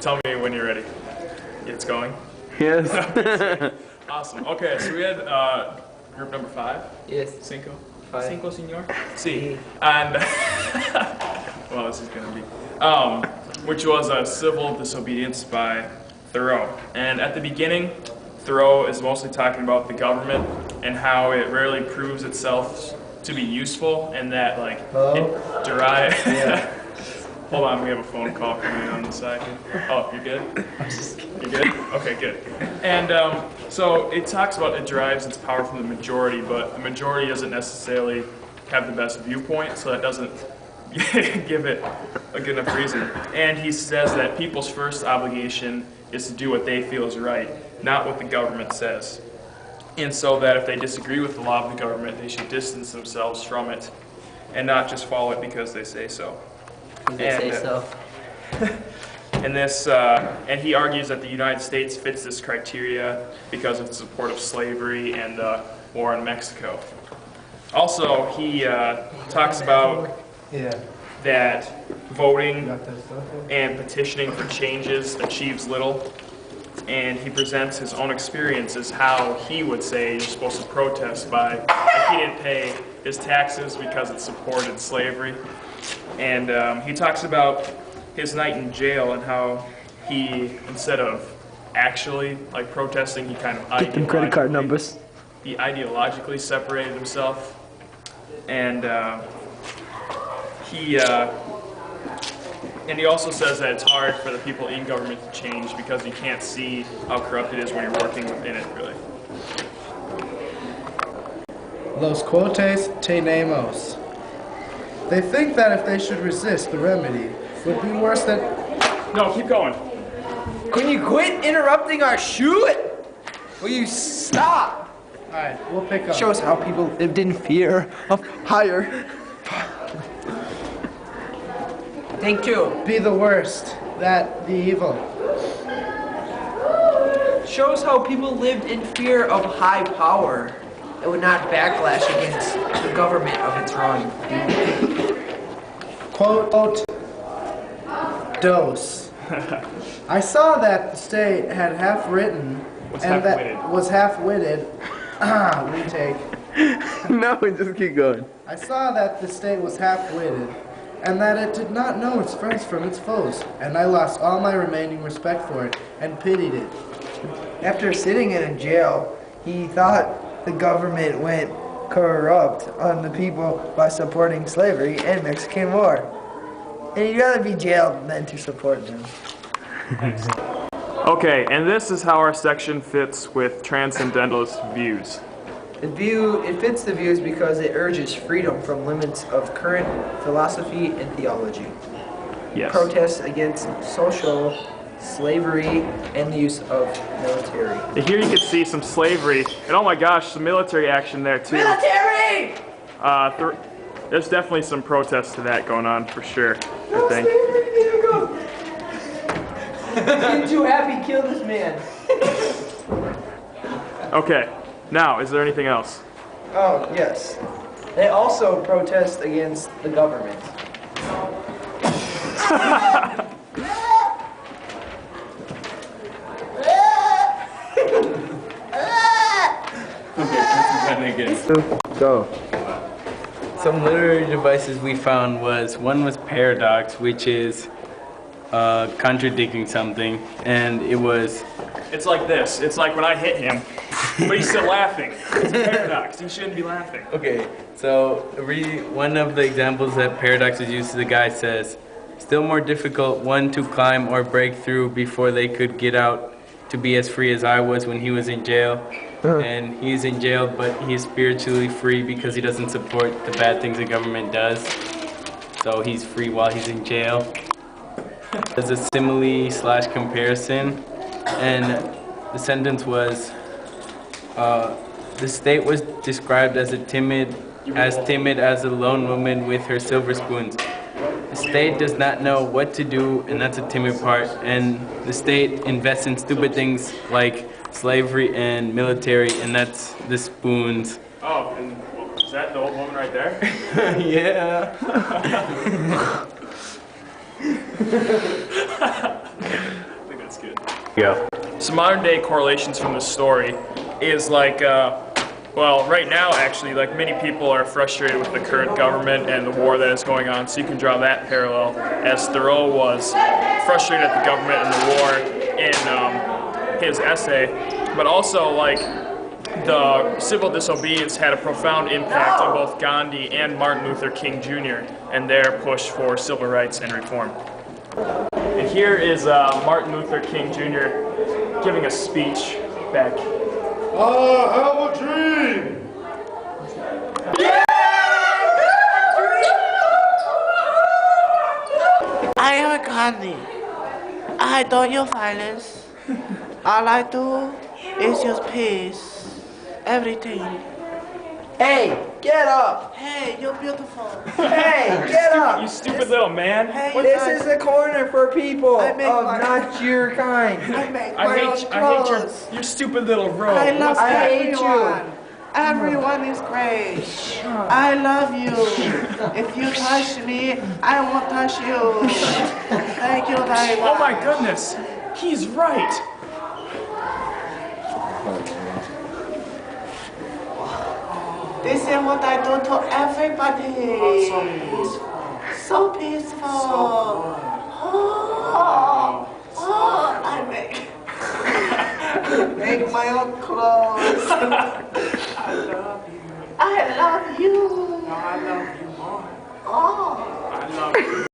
Tell me when you're ready. It's going? Yes. Awesome. Okay, so we had group number 5. Yes. Cinco. Five. Cinco, senor. Sí. And well, this is gonna be which was a civil disobedience by Thoreau. And at the beginning, Thoreau is mostly talking about the government and how it rarely proves itself to be useful, and that like it derives. Yeah. Hold on, we have a phone call coming in on the side. Oh, you're good? You're good? Okay, good. And so it talks about it derives its power from the majority, but the majority doesn't necessarily have the best viewpoint, so that doesn't give it a good enough reason. And he says that people's first obligation is to do what they feel is right, not what the government says. And so that if they disagree with the law of the government, they should distance themselves from it and not just follow it because they say so. And he argues that the United States fits this criteria because of its support of slavery and the war in Mexico. Also, he talks about that voting and petitioning for changes achieves little, and he presents his own experiences how he would say you're supposed to protest by like he didn't pay his taxes because it supported slavery. And he talks about his night in jail and how he, instead of actually like protesting, he kind of Get them credit card numbers. He ideologically separated himself, and he also says that it's hard for the people in government to change because you can't see how corrupt it is when you're working within it, really. Los quotes tenemos. They think that if they should resist, the remedy would be worse than... No, keep going. Can you quit interrupting our shoot? Will you stop? Alright, we'll pick up. Shows how people lived in fear of higher. Think two. Be the worst, that the evil. Shows how people lived in fear of high power. It would not backlash against the government of its wrong. Quote, dose. I saw that the state had half-written and that was half-witted. Retake. No, just keep going. I saw that the state was half-witted and that it did not know its friends from its foes, and I lost all my remaining respect for it and pitied it. After sitting in a jail, he thought the government went corrupt on the people by supporting slavery and Mexican War. And you'd rather be jailed than to support them. Okay, and this is how our section fits with transcendentalist views. It fits the views because it urges freedom from limits of current philosophy and theology. Yes. Protests against social slavery and the use of military. Here you can see some slavery, and oh my gosh, some military action there too. Military! There's definitely some protests to that going on for sure, I think. I'm too happy, kill this man. Okay, now, is there anything else? Oh, yes. They also protest against the government. Go. Some literary devices we found one was paradox, which is contradicting something, and it was... It's like this. It's like when I hit him, but he's still laughing. It's a paradox. He shouldn't be laughing. Okay, so one of the examples that paradox is used, the guy says, still more difficult one to climb or break through before they could get out to be as free as I was when he was in jail. And he's in jail, but he's spiritually free because he doesn't support the bad things the government does. So he's free while he's in jail. There's a simile/comparison, and the sentence was, the state was described as timid as a lone woman with her silver spoons. The state does not know what to do, and that's a timid part. And the state invests in stupid things like slavery and military, and that's the spoons. Oh, and is that the old woman right there? Yeah. Yeah. Some modern day correlations from this story is like, well, right now actually, like many people are frustrated with the current government and the war that is going on, so you can draw that parallel, as Thoreau was frustrated at the government and the war in his essay, but also like the civil disobedience had a profound impact on both Gandhi and Martin Luther King Jr. and their push for civil rights and reform. And here is Martin Luther King Jr. giving a speech back. I have a dream. I am Gandhi. I don't use violence. All I do is use peace. Everything. Hey, get up! Hey, you're beautiful. Hey, get up! You stupid little man. Hey, you This guys, is a corner for people I of make my- not your kind. I make I my own hate clothes. your stupid little robe. I love I hate everyone. Everyone is great. I love you. If you touch me, I won't touch you. Thank you very much. Oh my goodness, he's right. This is what I do to everybody. So peaceful. Oh, I make my own clothes. I love you. No, I love you more. Oh. I love you